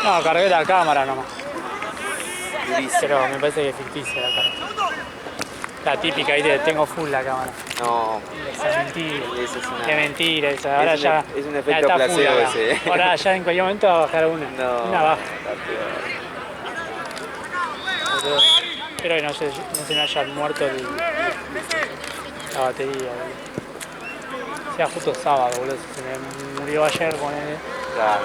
No, cargué la cámara nomás. Durísimo. Pero me parece que es ficticia la cámara. La típica ahí de tengo full la cámara. No, Esa es mentira. eso es una... Qué mentira esa. Ahora es ya. Es un ya efecto está full placebo acá. ese. Ahora ya en cualquier momento va a bajar una. No, Una baja. está peor. Espero que no se me haya muerto la batería, boludo. Sea justo sábado, boludo. Si se me murió ayer con él. Claro.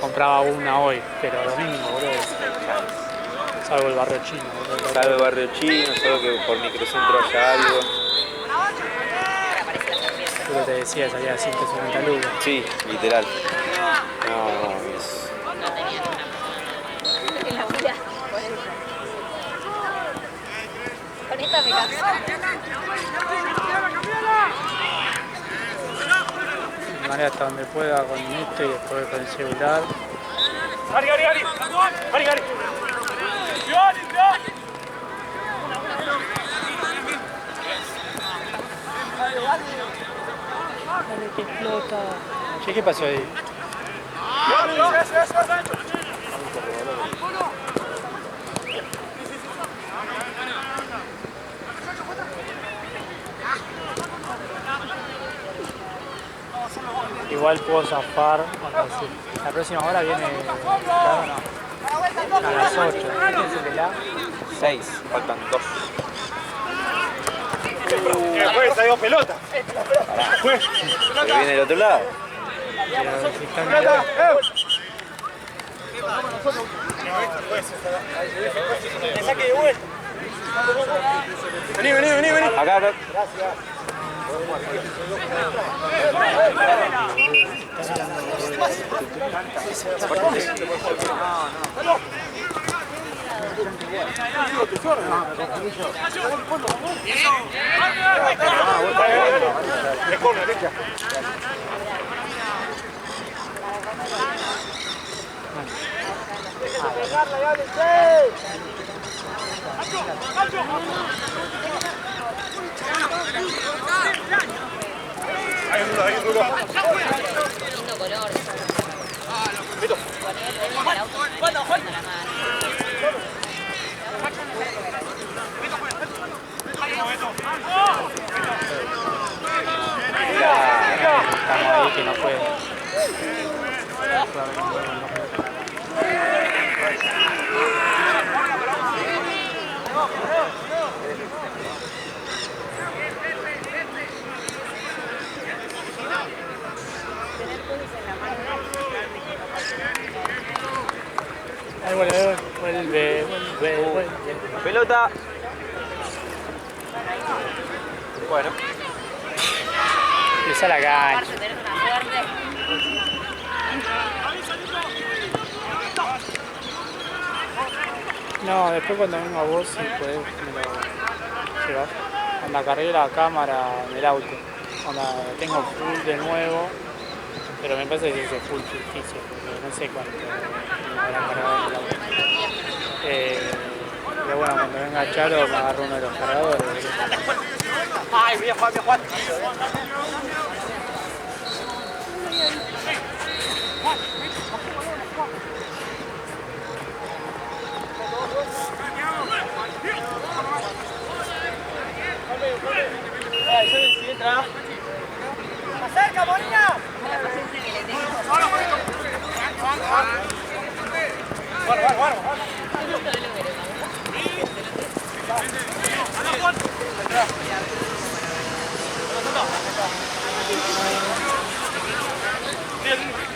Compraba una hoy, pero domingo, boludo. Salvo el barrio chino, boludo. Salvo el barrio chino, solo que por microcentro haya algo. Lo que te decía, salía a 150 lucas. Sí, literal. No, es... Con esta me canso. De manera hasta donde pueda con esto y después con el celular. Gari! Dale que explota. Che, ¿qué pasó ahí? Igual puedo zafar. La próxima hora viene. Claro, no. A las 8. ¿Qué es la? 6, faltan 2. Después salió pelota. ¿Se viene del otro lado? Pero si están Saque de vuelta. Vení. Acá. Lindo color. estamos ahí que no puede. Ahí vuelve. Pelota. Bueno. Cruza la cancha. Aparte tenés una suerte. No, después cuando venga vos, si podés, me lo llevas. Cuando cargué la cámara en el auto. Cuando tengo full de nuevo, pero me parece que es full ficticio, porque no sé cuánto me habrán cargado en el auto. Pero bueno, cuando venga Charo me agarro uno de los cargadores. Ay, voy a jugar. ¡Acerca, Molina! La paciencia que le tengo.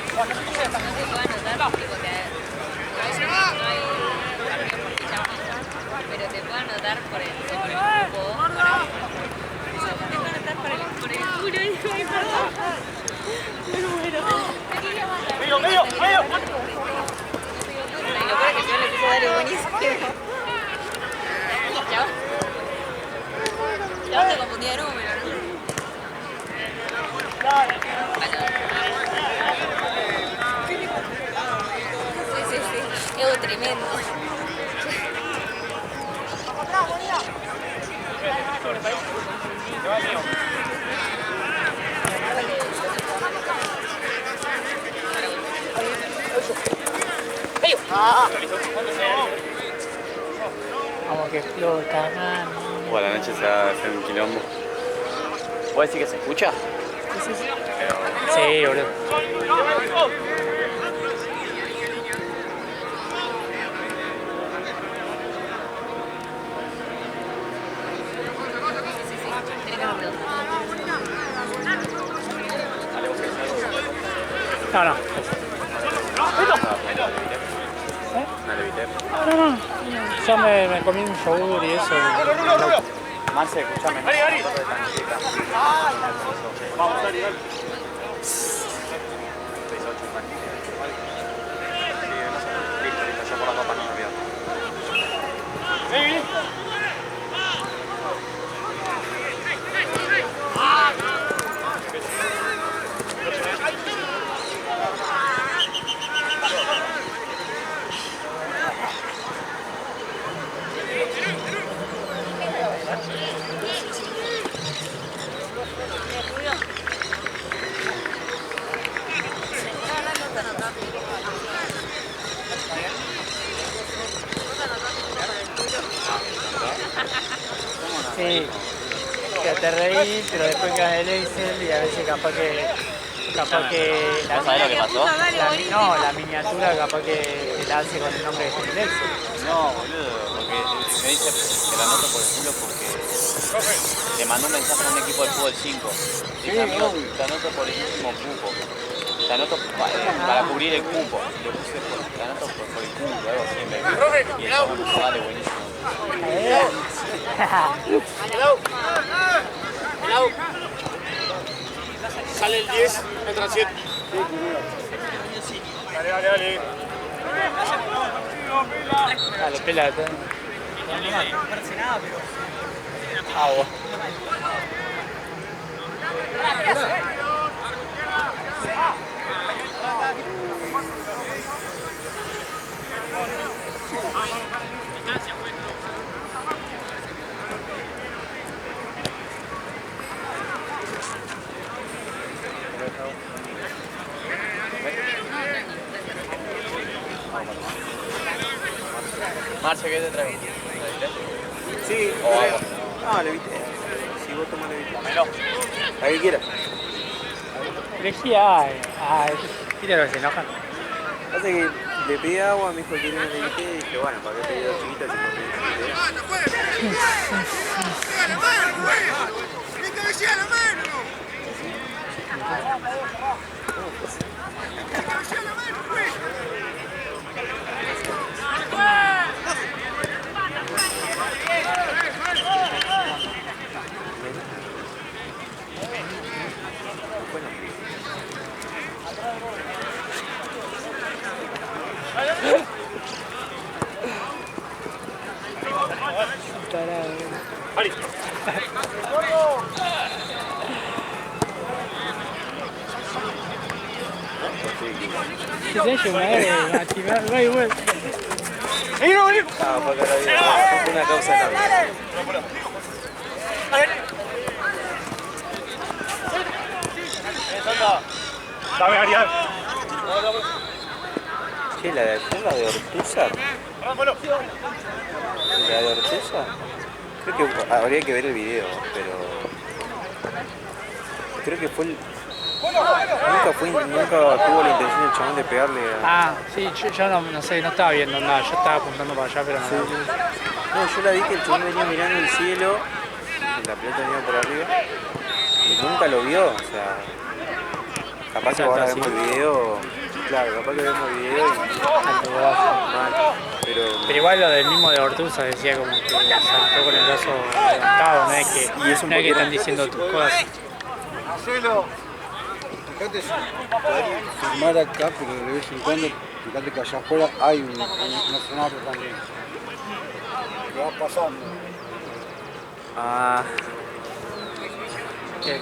No se puede anotar tipo, no hay cambio por ficha fija, pero te puedo anotar por el grupo. Te puedo anotar por el culo y digo, ay, perdón. Me muero. ¡Medio! Y lo peor es que yo le puse dale buenísimo. Ya se confundía de número, ¿no? Sí. Ego tremendo. como que explota, man. O la noche se va a hacer un quilombo. ¿Puedo decir que se escucha? Sí, boludo. No, no. No le evité. No. Ya me comí un yogur y eso. Marce, escuchame. Vamos, dale, dale. Listo, yo por la copa no me olvido. Vení. Sí, que te reí, pero después quedas el Excel y a veces capaz que ¿Vos sabés lo que pasó? la miniatura capaz que la hace con el nombre de el Excel. No, boludo, porque me dice que la anoto por el culo porque le mandó un mensaje a un equipo del fútbol 5. Dice, amigo, te anoto por el último cupo. Te anoto para cubrir el cupo. Le puse, te anoto por el cupo, algo así. Y el chabón dijo, vale, buenísimo. Sale el 10, entra el 7. Dale. Dale, pelate. No parece nada, pero. Agua. Marce, ¿qué te traigo? Sí, O agua. no, le evité. Si vos tomás le evité. Dámelo. La que quieras. Elegí ay, ¿viste lo que se enojan? Pasa que le pedí agua, me dijo que quería una levité y dije, bueno, ¿para qué pedí dos chiquitas si no pedí levité? Ali. ¿Qué se hace una activar? No hay vuelta. Vení. Ah, fue acá la vida. Fue una causa de la vida. Dame, Ariel. Che, la de Ortuza. La de Ortuza. Creo que habría que ver el video, pero. Creo que fue el. Nunca tuvo la intención el chabón de pegarle a. Ah, sí, yo no sé, no estaba viendo nada, yo estaba apuntando para allá, pero no. Sí. No, yo la vi que el chabón venía mirando el cielo, y la pelota venía por arriba, y nunca lo vio, o sea. Capaz que ahora vemos el video, claro, capaz que vemos el video y mal, Pero igual lo del mismo de Ortuza decía como que saltó con el brazo levantado, no es que, Y es un no es que poquito- están diciendo tus cosas. Hacelo. Fíjate, filmar acá, pero de vez en cuando, fíjate que allá afuera hay un escenario también. Que va pasando. Ah, ¿Qué?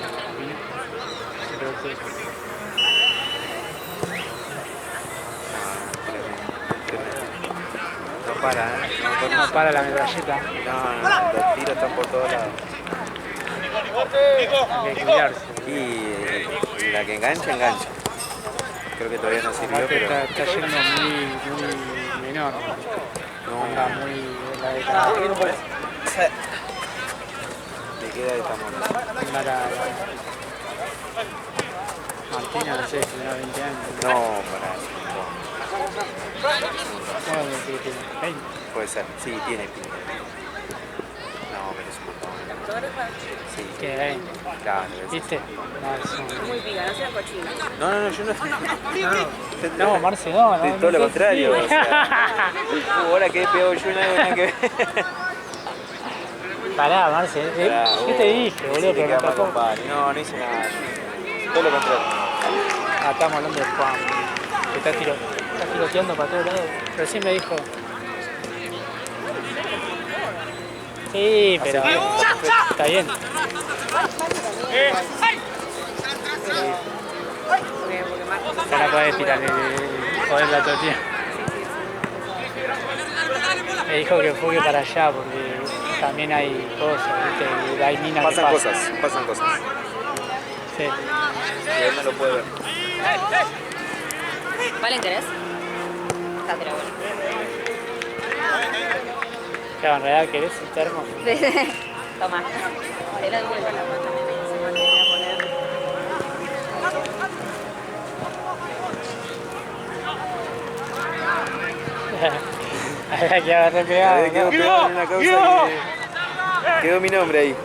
no para, No para la metralleta, no, los tiros están por todos lados. hay que cuidarse. Y la que engancha, engancha. Creo que todavía no sirvió, Aparte pero. está yendo muy menor. No. Anda muy en la década. ¿De qué edad estamos hablando? Anda Martina, no sé, tenía 20 años. No, para Bueno, que tiene 20. puede ser. Sí, tiene pinta. No, pero es un montón. Sí, Tiene 20. claro. ¿Viste? No, son... Muy pica, no seas cochino. No, yo no. No, Marce, no. Sí, todo lo contrario. O sea, ahora que he pegado yo no hago nada que ver. Pará, Marce. ¿Qué te dije, boludo? Pero no tocó. No hice nada. Todo lo contrario. Ah, estamos hablando de Juan. Que está tiroteando para todos lados. Recién me dijo. Sí, pero está bien. Ya no podés tirar el joderla todo el tiempo. Me dijo que enfoque para allá porque también hay cosas, ¿viste? Hay minas que Pasan cosas. Sí. Y él no lo puede ver. ¿Valen querés? Date la bola. Claro, en realidad querés el termo. Toma. Ahí la devuelvo la mano. Se me olvidó poner. Había que agarrar pegado. Quedó ¿no? pegado en una causa que... Quedó mi nombre ahí.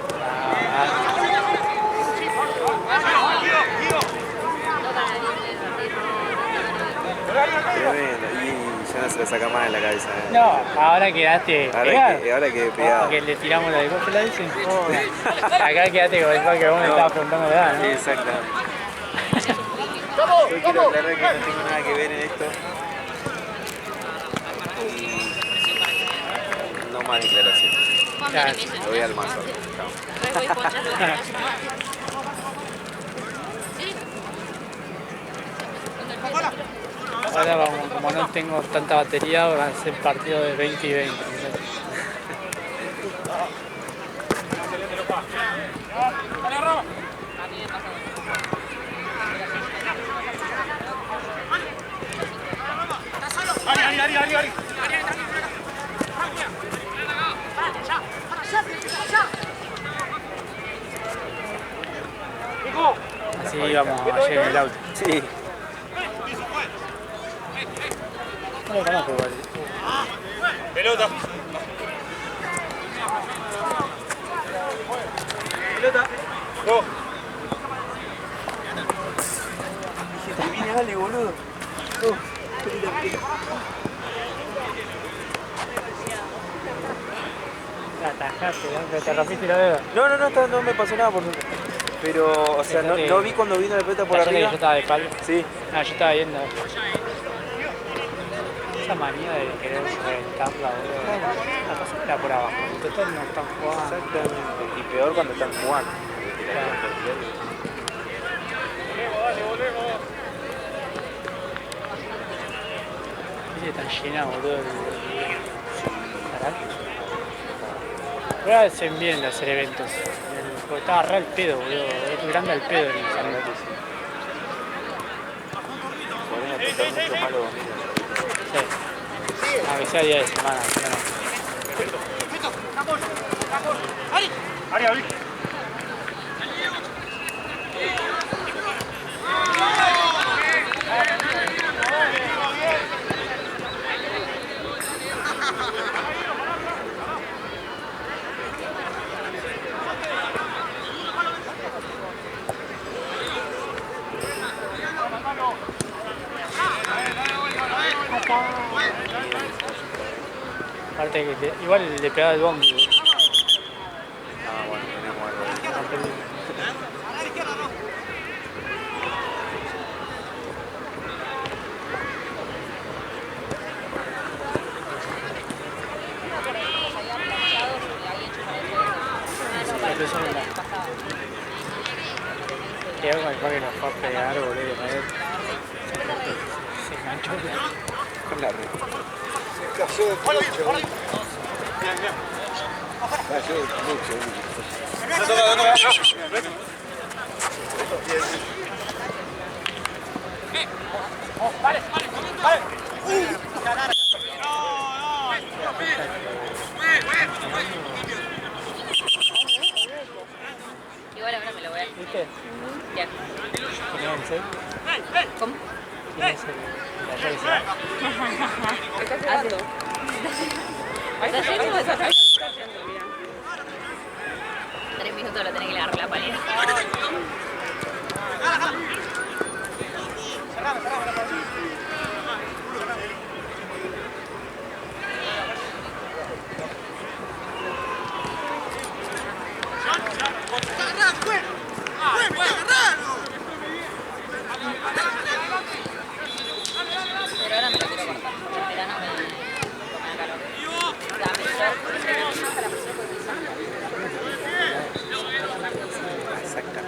Tremendo. Y ya no se la saca más en la cabeza. No, ahora quedaste pegado. Ahora quedé pegado. Porque le tiramos la de coche, la dicen. Acá quedaste con el que vos me estabas preguntando de edad, Sí, ¿no? exactamente. Yo quiero aclarar que no tengo nada que ver en esto. Y no más declaraciones. Claro. Lo voy al mazo. Ahora vamos, como no tengo tanta batería, va a ser partido de 20 y 20. Así íbamos ayer en el auto. Sí. No lo conozco igual. Pelota. Go. Viene Ale, boludo. La atajaste, ¿no? Pero te rompiste los dedos. No me pasó nada por suerte. Pero, o sea, no vi cuando vino la pelota por Ayer que arriba. yo estaba de espalda. Sí. No, yo estaba viendo. Esa manía de querer reventarla, boludo. La cosa era por abajo. En total no están jugando. Exactamente. Y peor cuando están jugando. Viste, están llenas, boludo. Voy a hacen bien de hacer eventos. Porque estaba re al pedo, boludo. Es grande al pedo el salón. Podrían aplicar mucho malo dominio. Sí. Aunque sea día de semana. Área, Vic. Aparte que igual le pegaba el bombo. Ah, bueno, tenemos algo ahí. Quedó con el que nos fue a pegar, boludo. Se enganchó. Con la red. Cayó de mucho. Cayó de mucho. Ya. ¿Quién es el 6? ¿Cómo? ¿Quién es el ayer que se va? ¿Qué estás haciendo? ¿Estás yendo o estás yendo? Mira. 3 minutos lo tenés que agarrar la paleta. Pero ahora me lo quiero cortar. En verano me da calor. Dame short. Para pasar por el sábado. Exacto.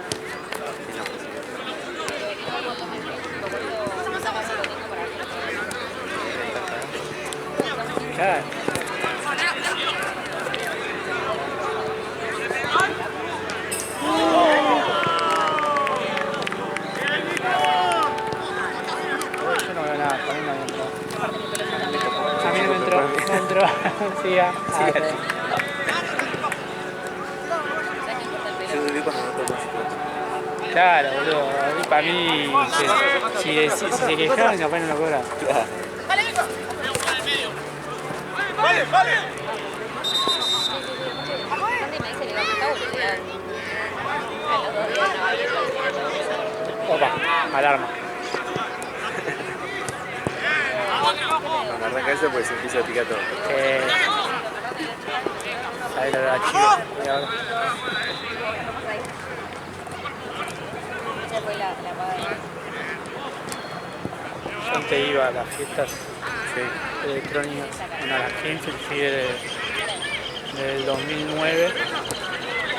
Claro. Yo no veo nada, para mí no había entrado. A mí no me entró, no entró. Siga. Yo viví cuando no tocó chico. Claro, boludo. Y para mí, si se quejaban, capaz no lo cobran. Claro. ¡Vale, vale! Andy me dice que va a estar boludeando. A los 2 días no Opa, alarma. Cuando arranca eso, pues se empieza a picar todo. Ahí lo veo chico. Y ahora. Esa fue la paga. Yo antes iba a las fiestas electrónicas, bueno, a las Greenfield fui del 2009,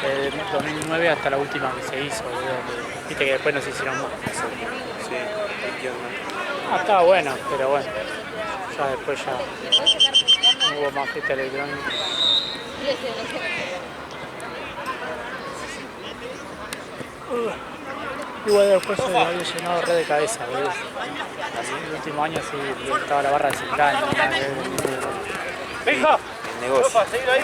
del 2009 hasta la última que se hizo, boludo, viste que después no se hicieron más. Sí, ¿qué onda? Estaba bueno, pero bueno, ya después ya no hubo más fiesta electrónica. Igual después se me había llenado re de cabeza, boludo. Así, el último año sí estaba la barra de 5 años. ¡Hija! El negocio. ¡Ropa, seguir ahí!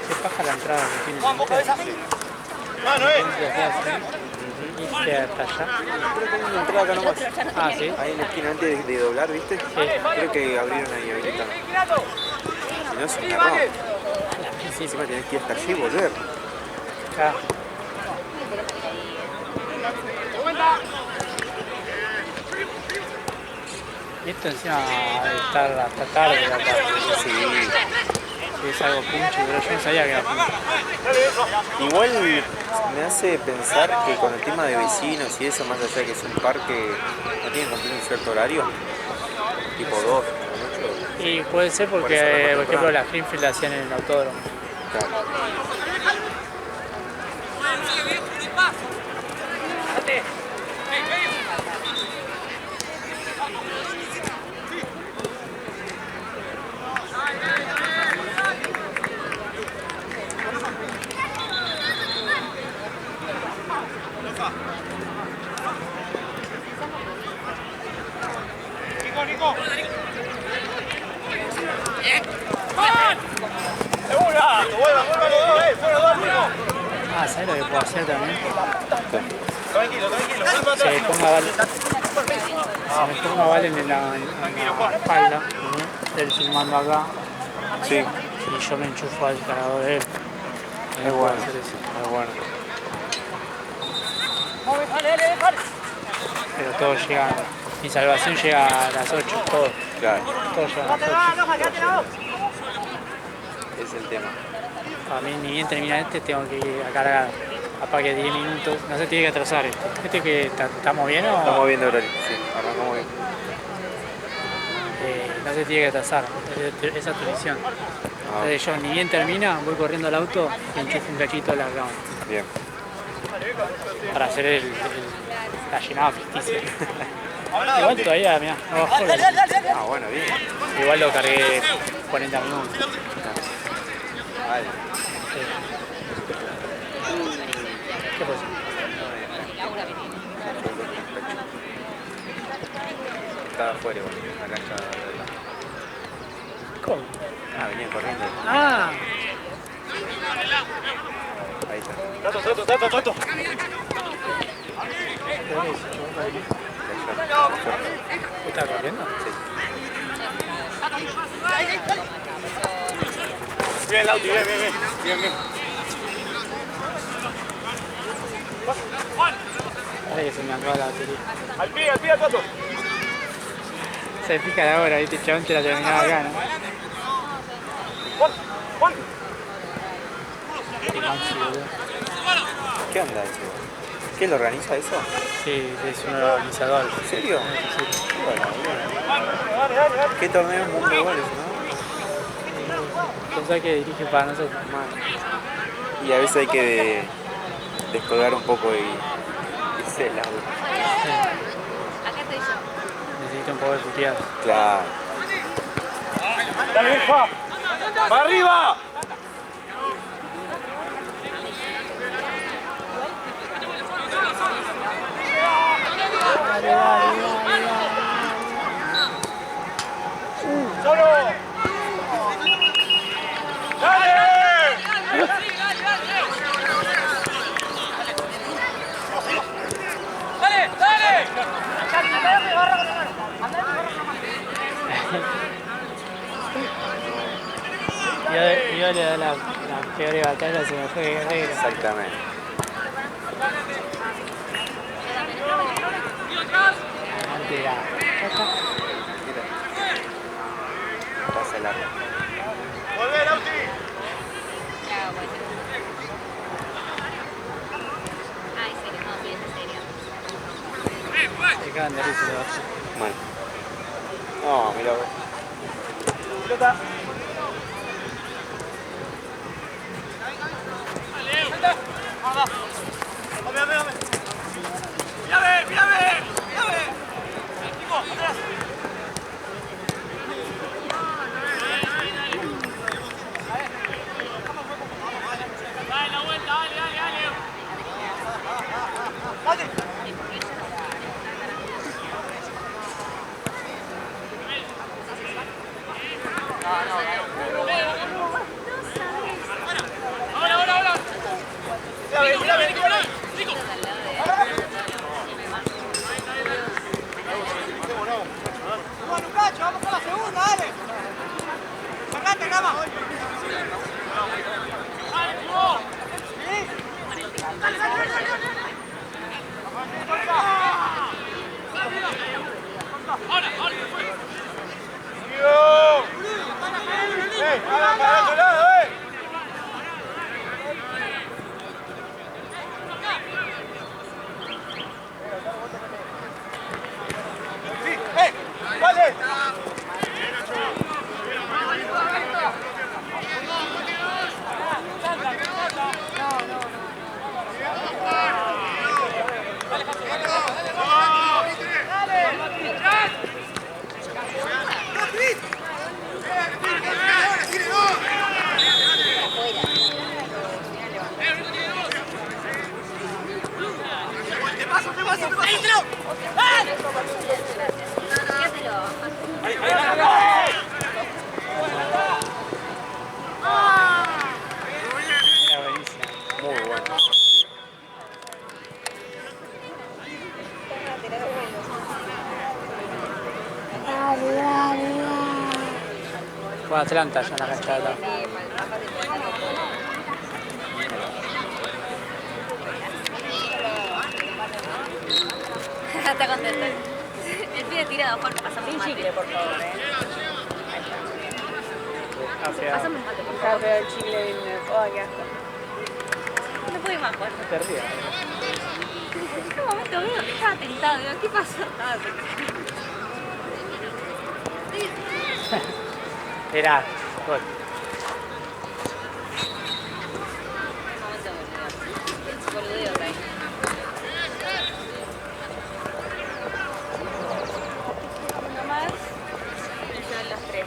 Se paja la entrada que tiene. ¡Vamos, cabeza! ¡Mano, Irte hasta allá. Creo que hay una entrada acá nomás. Ah, sí. Ahí en la esquina antes de doblar, ¿viste? Sí. Creo que abrieron ahí habilitado. Si no, se encargó. Sí, Encima tenés que ir hasta allí y volver. acá. Y esto encima de estar hasta tarde acá. Sí. Sí, es algo puncho, pero yo no sabía que era puncho. Igual me hace pensar que con el tema de vecinos y eso, más allá de que es un parque, no tiene que cumplir un cierto horario. Tipo 2, mucho. Y puede ser Por porque, eso no por más ejemplo, temprano. las Greenfield la hacían en el autódromo. Claro. ¡Nico, Nico! ¡Segura! ¡Vuelvan los dos, ¡fuera dos, Nico! Ah, ¿sabes lo que puedo hacer también? Tranquilo, tranquilo, vuelva Se atrás. ponga Vale. Se me ponga Vale en la espalda, ¿no? Él filmando acá. Sí, Y yo me enchufo al cargador de él. es bueno. Hacer eso. Es bueno. Pero todo llega. Mi salvación llega a las 8, todo. Claro, Todo llega a las 8. es el tema. A mí ni bien termina este, tengo que ir a cargar. Capaz que 10 minutos. No se tiene que atrasar esto. ¿Este que estamos bien o...? Estamos viendo horario, sí, arrancamos bien. No se tiene que atrasar. Esa es tu visión. Entonces yo ni bien termina, voy corriendo al auto y enchufo un cachito a la cama. Bien. Para hacer la llenada ficticia. Igual todavía, mirá, no bajó. Ah, bueno, bien. Igual lo cargué 40 minutos. Vale. ¿Qué pasó? Estaba afuera, igual, en la cancha de la... ¿Cómo? Ah, venía corriendo. Ah, Ahí está. Tato. ¿Está corriendo? Bien, Lauti, bien. Parece que se me acaba la batería. Al pie, Tato. Se fija la hora, ¿viste? Chabón te la terminaba acá, ¿no? Juan. Maxi, boludo. ¿Qué onda eso? ¿Quién lo organiza eso? Sí, es un organizador. ¿En serio? Sí. Bueno, bueno. ¿Qué torneo mundo de goles, no? Pensá que dirige para nosotros. Y a veces hay que descolgar un poco y irse el auto. Acá estoy yo. Necesito un poco de puteadas. Claro. Dale, Juan. ¡Para arriba! ¡Solo! Yo le da la peor batalla, se me fue Guerrero. Exactamente. Mentira. Mira. Pasa el arma. ¡Volvé, Lauti! Ah, bueno. Ay, serio, no, bien, serio. Se cagan de risa los dos. Mal. No, mira vos. Pelota. Dame. ¡Mírame! Chico, atrás. Dale la vuelta, dale. Ahora. Vamos con la segunda, dale. Sacate, Gama. Para otro lado, ¡Vale! Era buenísimo. Muy bueno. Fue Atlanta ya en la cancha de atrás. Está contento. El pibe tirado, Juan, pásame un chicle, por favor, Pásame un mate, por favor. Pero el chicle de qué asco. No puedo ir más, Juan. No te rías. En un momento veo que estaba tentado. Digo, ¿qué pasó? Estaba Era gol. boludeo ahí. Uno más. Y son los tres.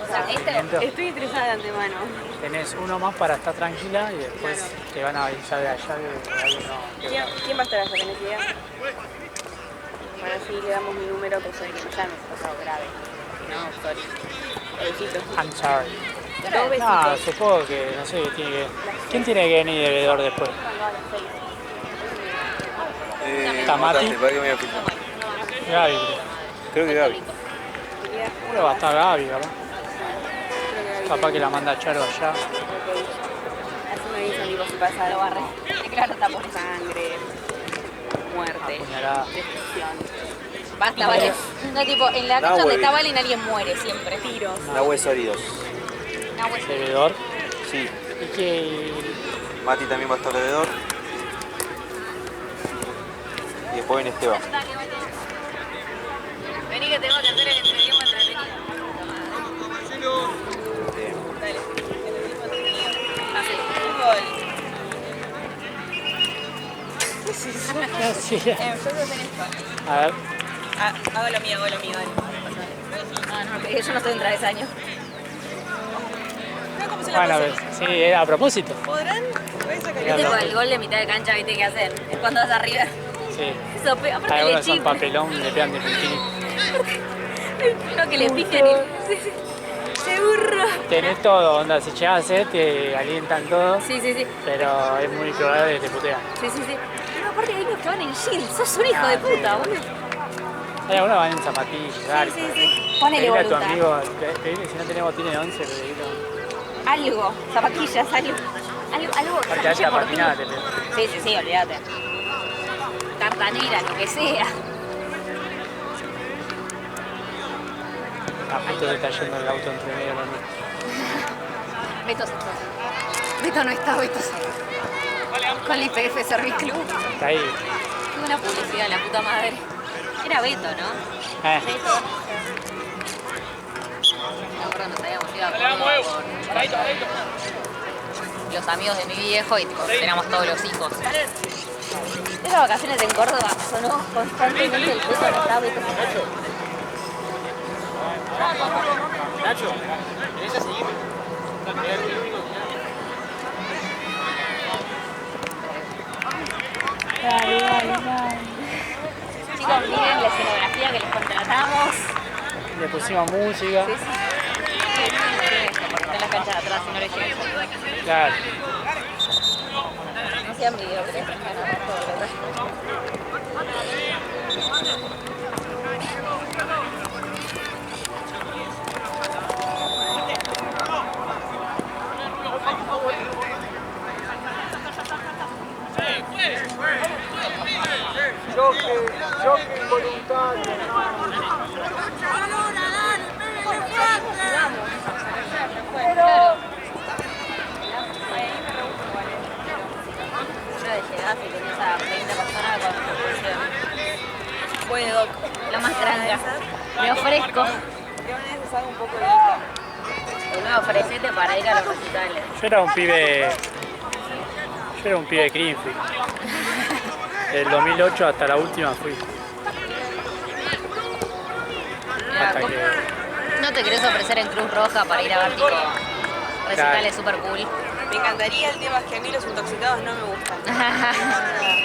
O sea, Estoy estresada de antemano. Tenés uno más para estar tranquila y después te van a avisar de allá que hay uno. ¿Quién va a estar allá? ¿Tenés idea? Bueno, sí, le damos mi número, cosa de que no llames, pasado grave. No, sorry. Besitos. I'm sorry. Dos besitos. Ah, supongo que, no sé, ¿quién tiene que venir de veedor después? Tamati. ¿Para qué me voy a fijar? Gaby, creo. Creo que Gaby. Pero va a estar Gaby, ¿verdad? Capaz que la manda Charo allá. Así me dicen, tipo, si pasa algo, barre. Claro, está por sangre, muerte, Apuñalada. destrucción, Basta, vale. No, tipo, en la No, cancha donde güey. está Valen alguien muere siempre. tiros. Nahues sólidos. No, güey. ¿De veedor? Sí. ¿Y qué? Mati también va a estar de veedor. Y después viene Esteban. Vení que tengo que hacer el entretiempo entretenido. Bien. Dale. Así, un gol. Sí. Yo quiero hacer esto. A ver, Hago lo mío, dale. No, pero yo no estoy en travesaño. ¿Cómo se la bueno, a pasó? ver, sí, era a propósito. ¿Podrán? Era Tipo, a el gol de mitad de cancha, ¿viste qué hacer? Es cuando vas arriba. Sí. Sope, aparte le Algunos son chispan. papelón, le pegan de puntini. Uno que le pican y... Se burro. Tenés todo, onda, si llegas a ser, te alientan todo, Sí. pero es muy probable que te putean. Sí. Pero aparte hay unos que van en shield. Sos un hijo de puta, boludo. Hay algunos que van en zapatillas, dale. Sí. Ponele Pedile a tu voluntad. amigo, pedile, si no tenés botines de 11, pedile. Algo. Zapatillas, algo. Aparte alta patinada te pego. Sí, olvídate. Tartanera, lo que sea. Ah, justo se está yendo el auto entre medio también. Beto se fue. Beto no está, Beto se fue. Con el IPF Service Club. Está ahí. Tuve una publicidad, la puta madre. Era Beto, ¿no? Beto. Me acuerdo, nos habíamos ido a Córdoba con los amigos de mi viejo y tipo, éramos todos los hijos. Esas vacaciones en Córdoba sonó constantemente el Beto no está, Beto se fue. Nacho, ¿querés a seguir? Chicos, miren la escenografía que les contratamos. Le pusimos música. Sí. Porque está en las canchas de atrás y no les llega. Claro. No sean mediocres. Choque involuntario. Claro. Yo de llegar y tenías a 20 personas con propulsión. Bueno, Doc, la más grande. Me ofrezco. un poco de Me ofrecete para ir a los recitales. Yo era un pibe Greenfield. Del 2008 hasta la última fui. Hasta que... ¿No te querés ofrecer en Cruz Roja para ir a ver tipo recitales super cool? Me encantaría, el tema es que a mí los intoxicados no me gustan.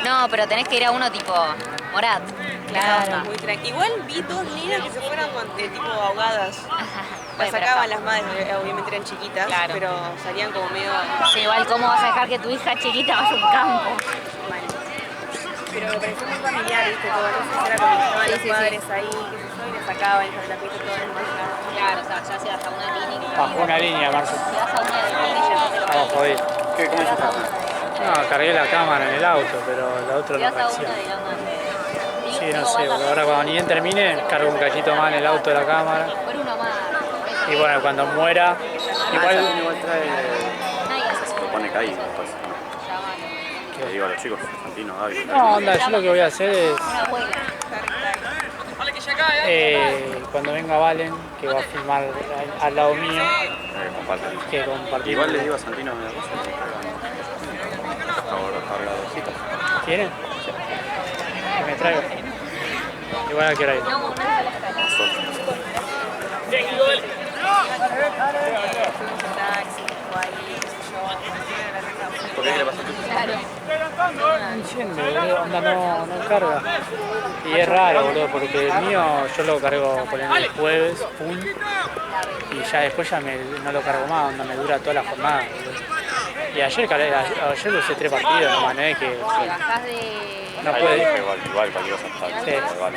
No, pero tenés que ir a uno tipo Morat. Claro, muy tranquilo. Igual vi dos nenas que se fueron tipo ahogadas. Las sacaban las madres, obviamente eran chiquitas, Claro. pero salían como medio... Sí, igual, ¿cómo vas a dejar que tu hija chiquita vaya a un campo? Pero me pareció muy familiar, ¿viste? Todo, no sé si era como que estaban Sí, los sí, padres ahí, qué sé yo, y les sacaban, hija de la pista, todo desmayado. Claro, o sea, ya si vas a una línea. Bajó una línea, Marce. Si vas a una de línea ya no te lo Estamos jodidos. ¿Qué? ¿Cómo hiciste? No, cargué la cámara en el auto, pero la otra Si no vas a una reacciona. digamos. Sí, no sé, boludo. Ahora cuando ni bien termine, cargo un cachito más en el auto de la cámara. Por uno más. Y bueno, cuando muera, igual... Igual trae... Nadie hace eso. Pone Kai, después. Ya van. Le digo a los chicos, Santino, Gaby. No, onda, yo lo que voy a hacer es... Una abuela. Cuando venga Valen, que va a filmar al lado mío, Compartan. que compartimos. Igual les digo a Santino de Rosa que traigan cargadorcitos. ¿Quieren? Que me traiga. Igual a qué hora ir. ¿Por qué le pasa a tu? Claro. Enciende, boludo, onda no carga. Y es raro, boludo, porque el mío yo lo cargo por el jueves, pum, y ya después no lo cargo más, onda, me dura toda la jornada, boludo. Y ayer lo usé 3 partidos nomás, no es que... Si bajás de... No puede. Igual, cualquier cosa está. Sí. Igual.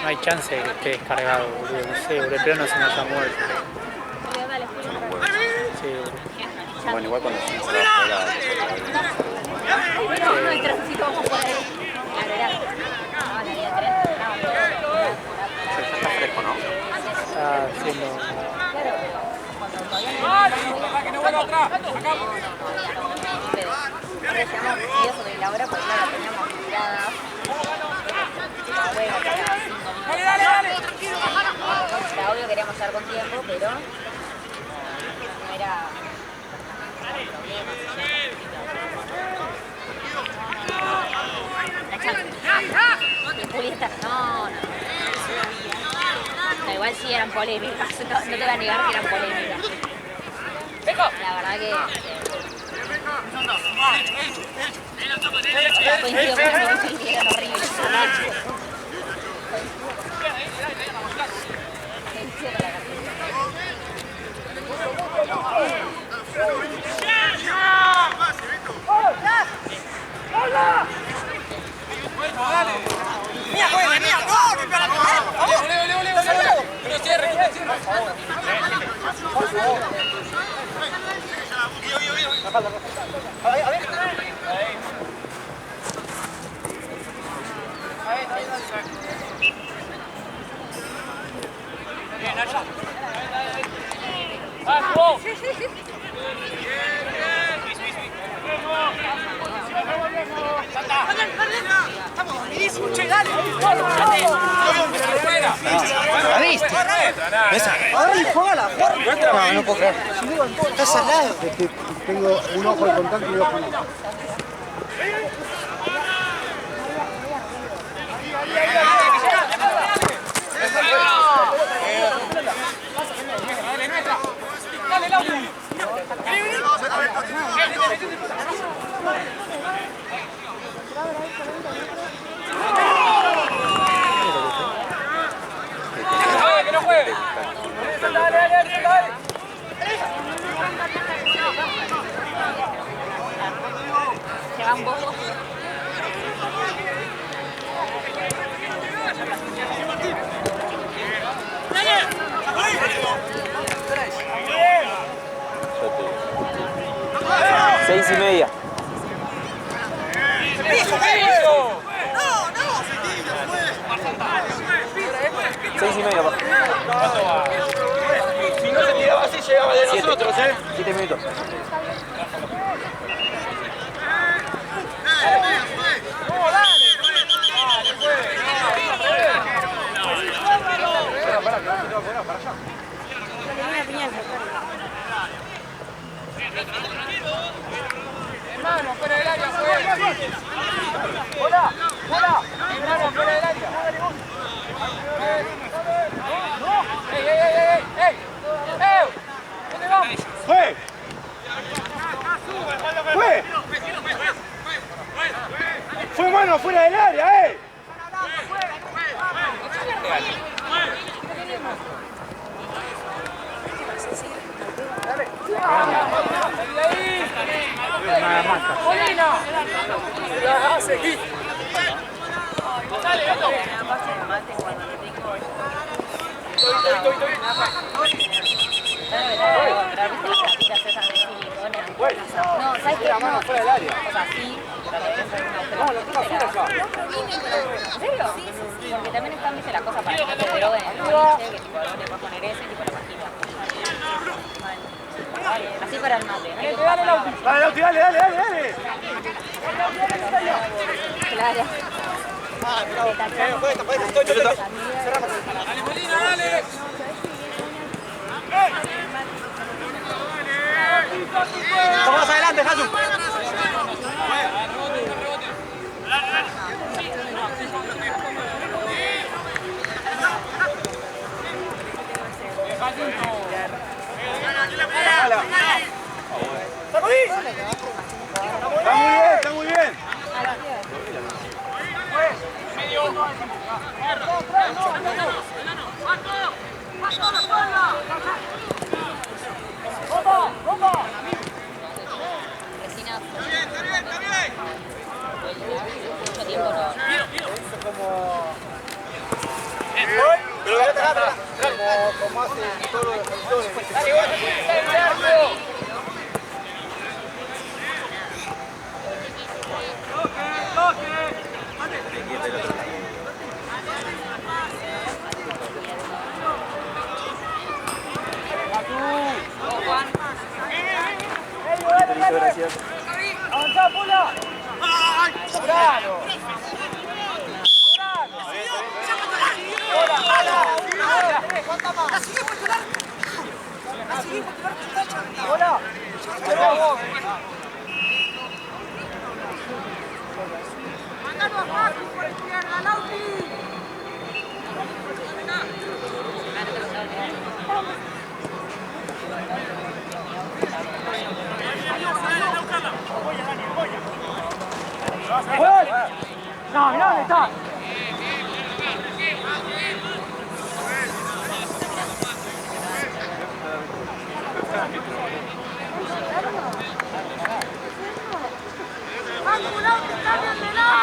No hay chance de que esté descargado, boludo, no sé, boludo, pero no se me haya muerto. Sí, boludo. Bueno, igual cuando se va afuera... No, el trajecito vamos por ahí. Está fresco, ¿no? Está haciendo... Que no vuelva atrás. Ahora estamos decididos sobre la hora porque claro, teníamos mirada. Bueno, cada 5 minutos. Era obvio que queríamos estar con tiempo, pero no era problema. Y Julieta, no. No, igual sí eran polémicas, no te voy a negar que eran polémicas. La verdad que... coincido con que eran horribles. ¿La viste? ¿Esa? ¡Jugala! No, no puedo creer. Estás al lado. Es que tengo un ojo de contacto y un ojo de... ¡Que no juegue! Se va un poco. Seis y media. Seis y media, papá. Si no se tiraba así, llegaba de nosotros, 7 minutos. Hermano, fuera del área, fuera. ¡Hola! ¡Hola! Hermano, fuera del área. ¡Ey, ey, ey, ey! ¡Ey! ¿Dónde vamos? ¡Fue! ¡Fue! ¡Fue mano fuera del área, eh! ¡Molina! ¡Seguí! ¡Dale, Gato! No, ¿sabes qué? No, o sea, sí, no, lo tengo afuera acá. ¿En serio? Porque también están, viste, la cosa para que no te droguen en el boliche, que tipo, no le puedes poner ese, tipo la pastilla. Así para el mate, ¿no? Dale, Lauti, dale, dale, dale, dale. Claro. ¡Dale, Molina, dale! Vamos adelante, Jasu. Está muy bien, está muy bien. Como hace todos los defensores. Gracias. ¡Avanzá, Pula! ¡Bravo! ¡Hola! ¡Mandalo fácil por izquierda, Lauti! No, mirá dónde está. ¡Vamos, que está bien de lado!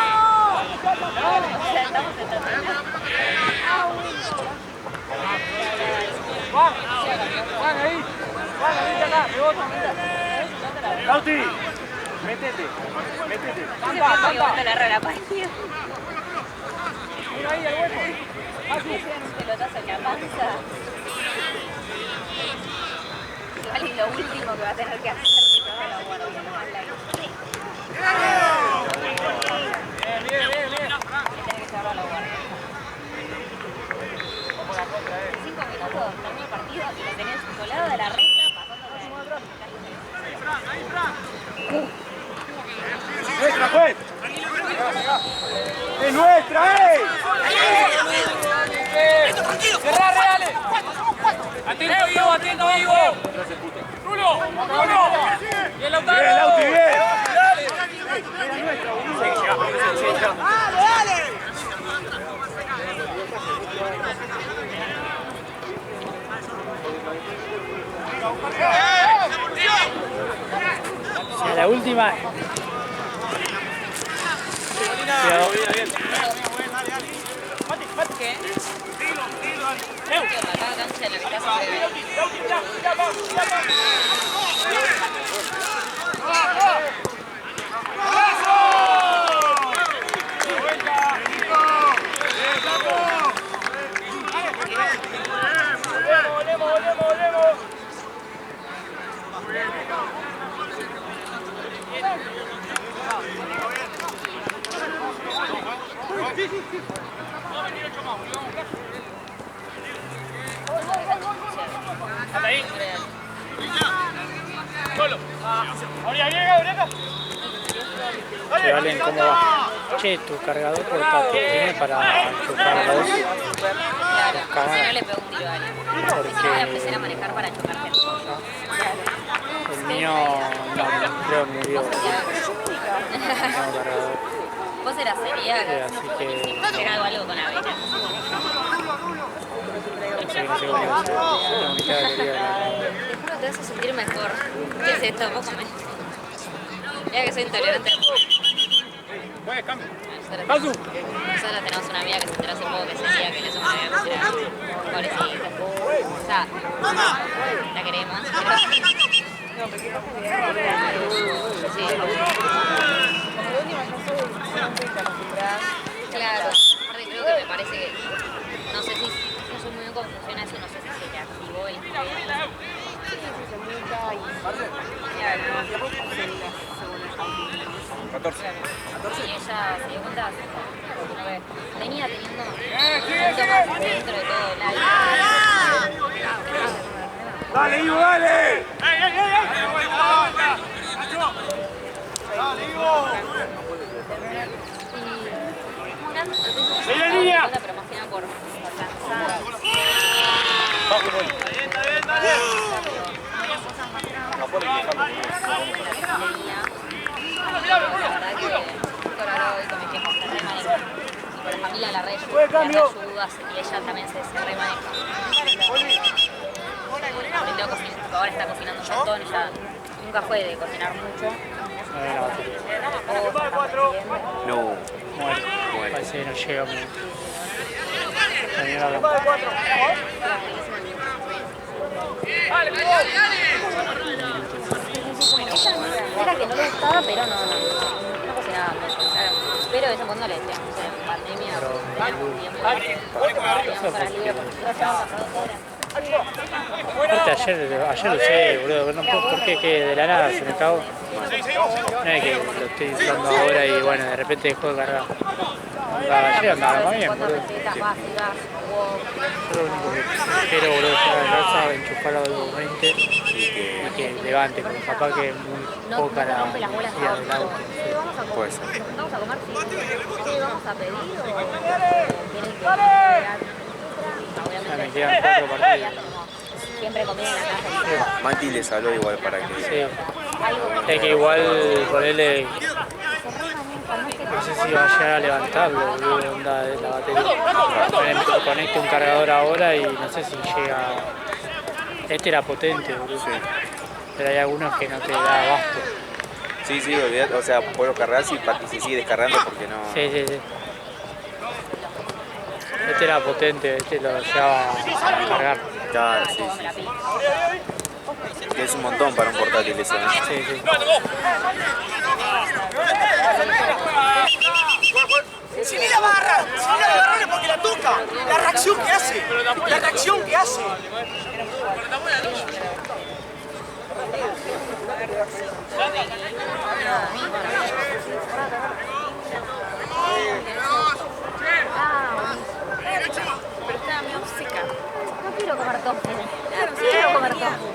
Juan ahí acá, rebota, mira. Lauti, métete. Tanta la rara partida. Mira ahí el hueco. Así. Un pelotazo en la panza. Igual es lo último que va a tener que hacer si no la guardia. Bien. Tiene que llevarlo a la guardia. 5 minutos, termina el partido y lo tenés colado de la recta pasando por ahí. ¡Nuestra, pues! ¡Es nuestra, ¡Cerrá, Reales! ¡Atento, Vivo! ¡Rulo! ¡Y el Lautaro! ¡Bien, Lauti, bien! ¡Dale! O sea, la última. Cuidado. ¿Qué? Cada cancha en la mitad se puede ver. Volvemos. Hasta ahí. Solo. Ahora. Que Valen, ¿cómo va? Che, tu cargador portátil tiene para chupar la voz. Claro, si no le pego un tiro a alguien. Si no voy a empezar a manejar para chocarte. El mío no, creo que murió. No tengo cargador. Vos eras celíaca. Así que Era algo con avena. no sé cómo hacer. La única que quería. Te juro que te vas a sentir mejor. ¿Qué es esto? Vos comés. Mira que soy intolerante. Pues, cambio. Nosotros tenemos una amiga que se enteró hace poco que es celíaca, que le hizo una diagnóstica. Pobrecita. O sea, la queremos. Claro, creo que me parece que, no sé si, no soy muy bien cómo funciona eso, no sé si se le activó el sistema. Y ella se dio cuenta que venía teniendo síntomas dentro de todo el aire. ¡Dale, Ivo, dale! ¡Dale, Ivo! ¡Ven la línea! Pero más que nada por cansada. La verdad que hoy con mis viejos se remaneja. Y con la familia la red ayudas y ella también se remaneja. Aprendió a cocinar, porque ahora está cocinando un montón y ya nunca fue de cocinar mucho. No. Bueno, parece que no llega mucho. Terminó la campaña. Era que no le gustaba, pero no cocinaba mucho. Pero de vez en cuando le decíamos, en pandemia, teníamos tiempo, teníamos horas libres, porque nosotros estábamos pasados horas. Aparte ayer lo sé, boludo, no puedo, ¿por qué? Que de la nada se me cagó. No es que lo estoy usando ahora y bueno, de repente dejó de cargar. Ayer andaba más bien, boludo. Yo lo único que quiero, boludo, es llegar a casa, enchufarlo a los 20 y que levante, como capaz que es muy poca la energía del auto. Puede ser. Vamos a comer, sí, vamos a pedir o tienen que esperar. Me quedan 4 partidos. Siempre comida en la casa. Mati les habló igual para que... Sí. Es que igual ponerle... No sé si va a llegar a levantarlo, boludo, onda de la batería. Conecte un cargador ahora y no sé si llega... Este era potente, boludo. Sí. Pero hay algunos que no te da abasto. Sí, olvidate, o sea, puedo cargar si se sigue descargando porque no... Sí. Este era potente, este lo llevaba a cargar. Claro, sí. Que es un montón para un portátil eso, ¿no? Sí. Si ni la va a agarrar, es porque la toca. La reacción que hace. Pero estaba medio seca. No quiero comer tofu. Claro, sí quiero comer tofu.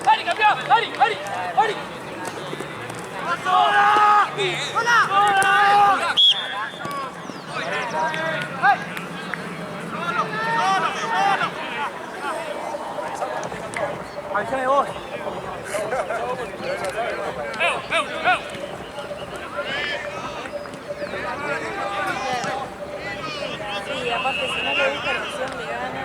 ¡Ari, campeón! ¡Ari! ¡Hola! Avísame vos. Sí, aparte si no le gusta la opción vegana,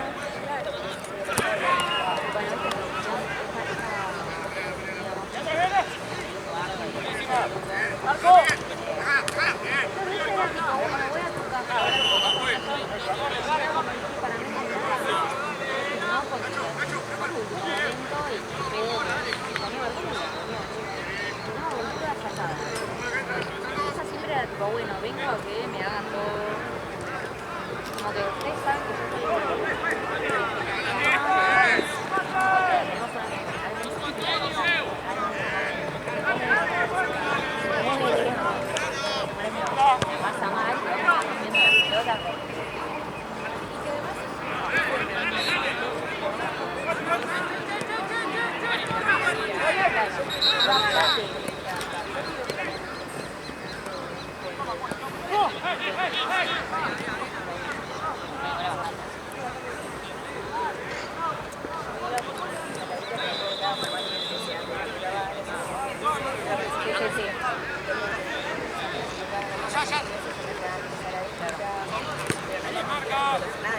¡Marco! Siempre era tipo, bueno, vengo a que me hagan todo. Como que ustedes saben que yo pasa mal, viendo la pelota.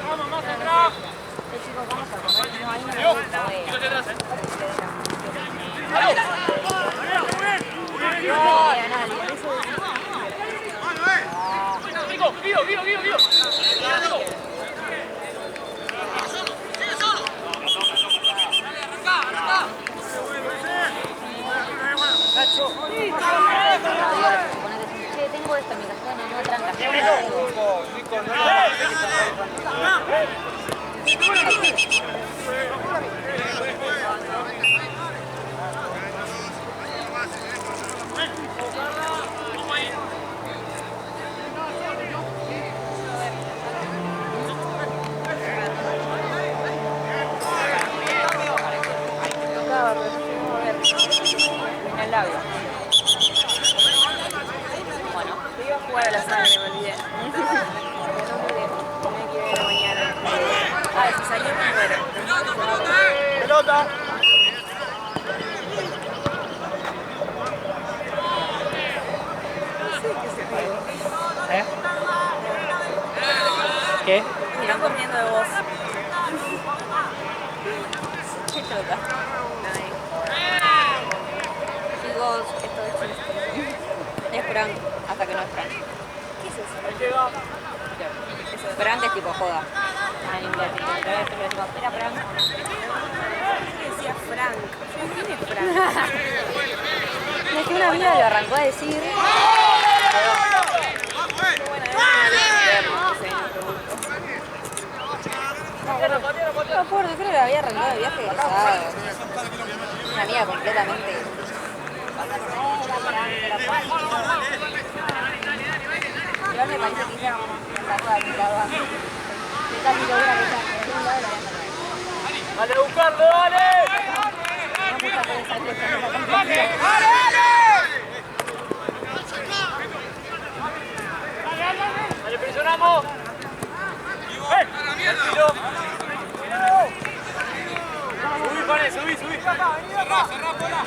¡Vamos, más atrás! Chicos, vamos a comer. No, ahí no me gusta, güey. Guido. Che, tengo esto en mi cajón, no trancas. en el labio. Bueno, te iba a jugar a la sangre, me olvidé. Tenía que ir a la mañana. Si salió, me muero. ¡Pelota! ¿Qué? Mirando pelota. Chicos, esto es chiste. Es Frank, hasta que no es Frank. ¿Qué es eso? Frank es tipo joda. Ah, en inglés, pero tipo, era Frank. ¿Qué decía Frank? ¿Quién es Frank? Es que una amiga lo arrancó a decir. No me acuerdo, creo que la había arrancado de viaje de sábado. Una amiga completamente. Igual me parece que hizo una rueda de lado. Casi lo hubiera hecho. ¡Dale a buscarlo, dale! No me gusta esa cosa. ¡Dale, presionamos! Tranquilo. Subí, Juanes, subí. Cerrá, bola.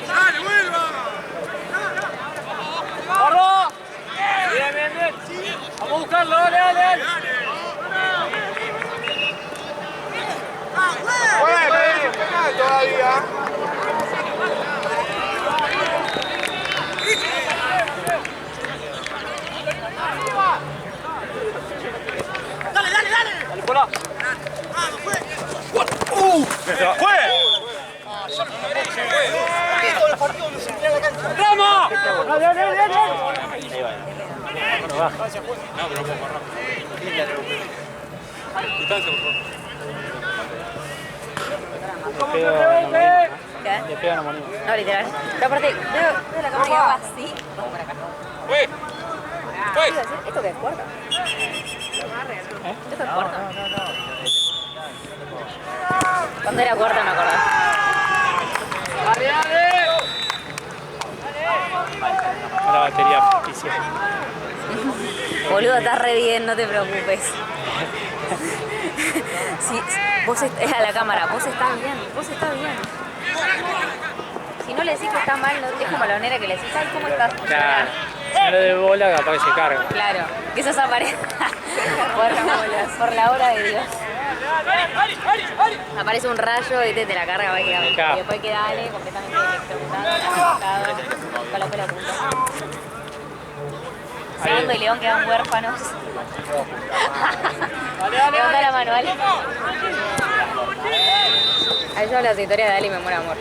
¡Dale, vuelva! ¡Gordo! Bien. Vamos a buscarlo, dale. Bueno, penal todavía. Dale, bola. ¡Fue! ¡Rama! ¡Dale! Le pegan a Molina. No, literal. Pero aparte, veo la cámara que hago así. Vamos para acá. ¡Fue! ¿Qué iba a decir? ¿Esto qué es cuarta? ¿Esto es cuarta? Cuando era cuarta me acordaba. ¡Dale! La batería ficticia. Boludo, estás re bien, no te preocupes. Sí, vos a la cámara, vos estás bien. Si no le decís que está mal, no, es como la onera que le decís, ay, ¿cómo estás? Claro. Si no le doy bola, capaz que se carga. Claro, que eso se aparece por la obra de Dios. Aparece un rayo y te la carga, y después queda Ale completamente electrocutado, con los pelos juntos. Segundo y León quedan huérfanos. Levanta la mano, Ale. Ahí yo las historias de Ale y me muero amor.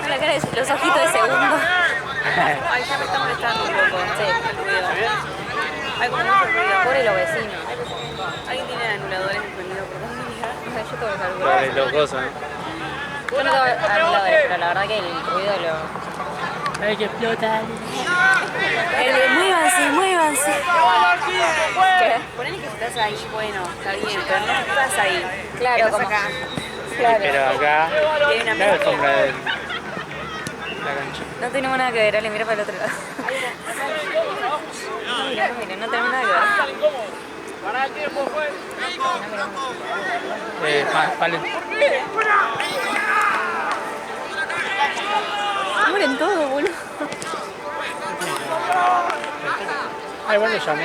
La cara de los ojitos de segundo. Ay, ya me está molestando un poco. Sí. Ay, como mucho ruido. Pobre los vecinos. ¿Alguien tiene anuladores prendidos por casualidad? Yo tengo que Lo de los cosas, ¿no? Yo no tengo anuladores, pero la verdad que el ruido lo... Hay que explotar. Muévanse. ¿Qué? Ponele que estás ahí, bueno, está bien, pero no estás ahí. Claro, Estás como... acá. Claro. Pero acá, Y hay una la alfombra de la cancha. No tenemos nada que ver, Ale, mira para el otro lado. Mira, no tenemos nada que ver. Para el tiempo, fue. Vale. Se mueren todos, boludo. Ah, igual lo llamó.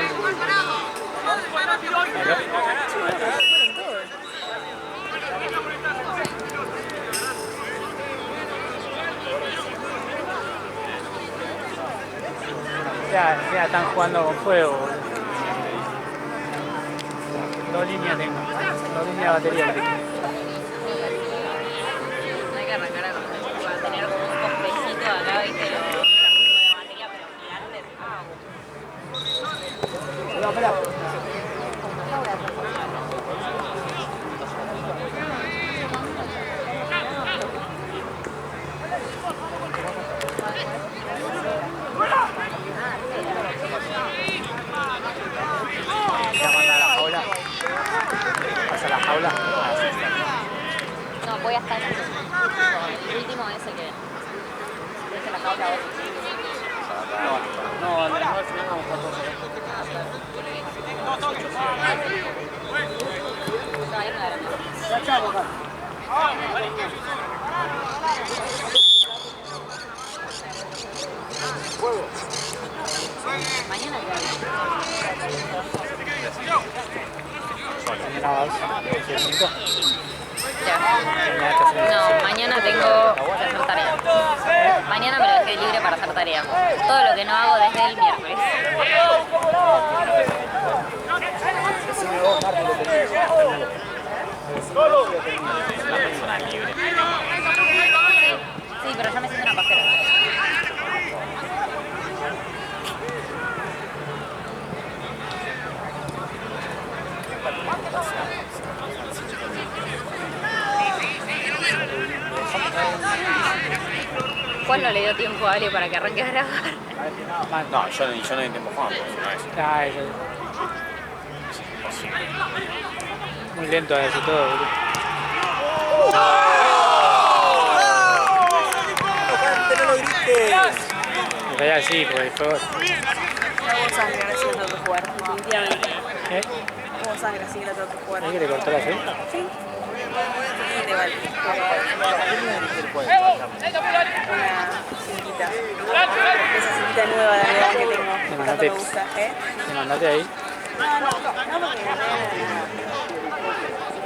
Ya están jugando con fuego. Dos líneas tengo. Dos líneas de batería. No hay que arrancar a tener como un cofrecito acá, viste, la batería, pero gigante. Pasa la jaula. No, voy hasta el último ese que... ¿Ese la jaula vos? No, al final vamos por dos. Mañana Mañana vas a hacer 5. ya. Mañana te hacen No, mañana tengo que hacer tarea. Mañana me lo dejé libre para hacer tarea. Todo lo que no hago desde el miércoles. Una persona libre. Sí, pero ya me siento una pajera. Juan no le dio tiempo a Ale para que arranque a grabar. No, yo no di tiempo a Juan, pues, no es. Ah, eso. Muy lento a eso todo, boludo. ¡No lo grites! En realidad sí, porque el juego... Hubo sangre, ahora sí la tengo que jugar, definitivamente. ¿Eh? Hubo sangre, así que la tengo que jugar. ¿Es que le cortó la fe? Sí. Y te vale. Una cinquita. Esa cinquita nueva de Aragón que tengo. Me Que mandaste. tanto me gusta, ¿eh? ¿Me mandaste ahí? No, porque nada.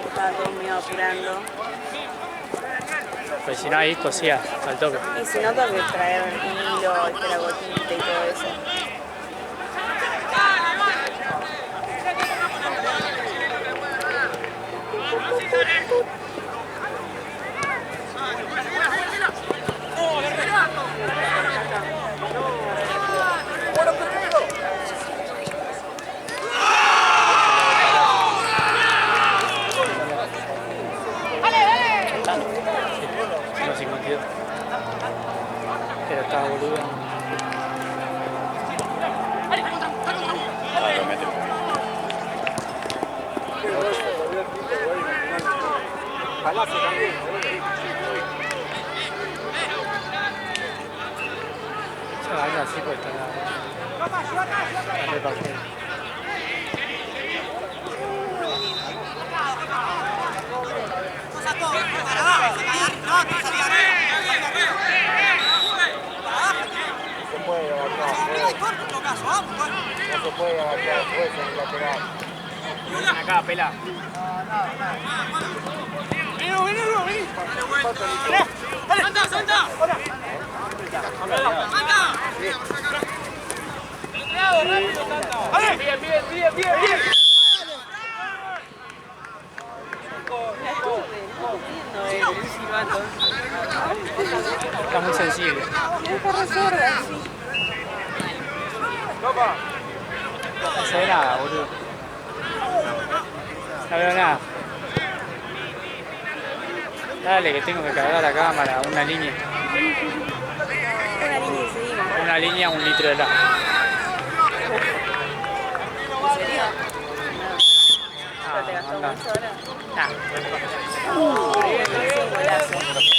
Estaba todo medio apurando. Pues si no ahí cosía al toque. Y si no, tengo que traer el hilo, la gotita y todo eso. No, 52. Pero estaba boludo. Ah, lo mete. Palacio también. Se baila así pues está repajero. No se puede agachar después en el lateral. Acá, pela. Está muy sensible. No se ve nada, boludo. No veo nada. Dale, que tengo que cargar la cámara, una línea. Una línea y seguimos. Una línea, 1 litro de helado. ¿En serio? No. ¿Pero te gastó anda. mucho ahora? Ah, Es un golazo.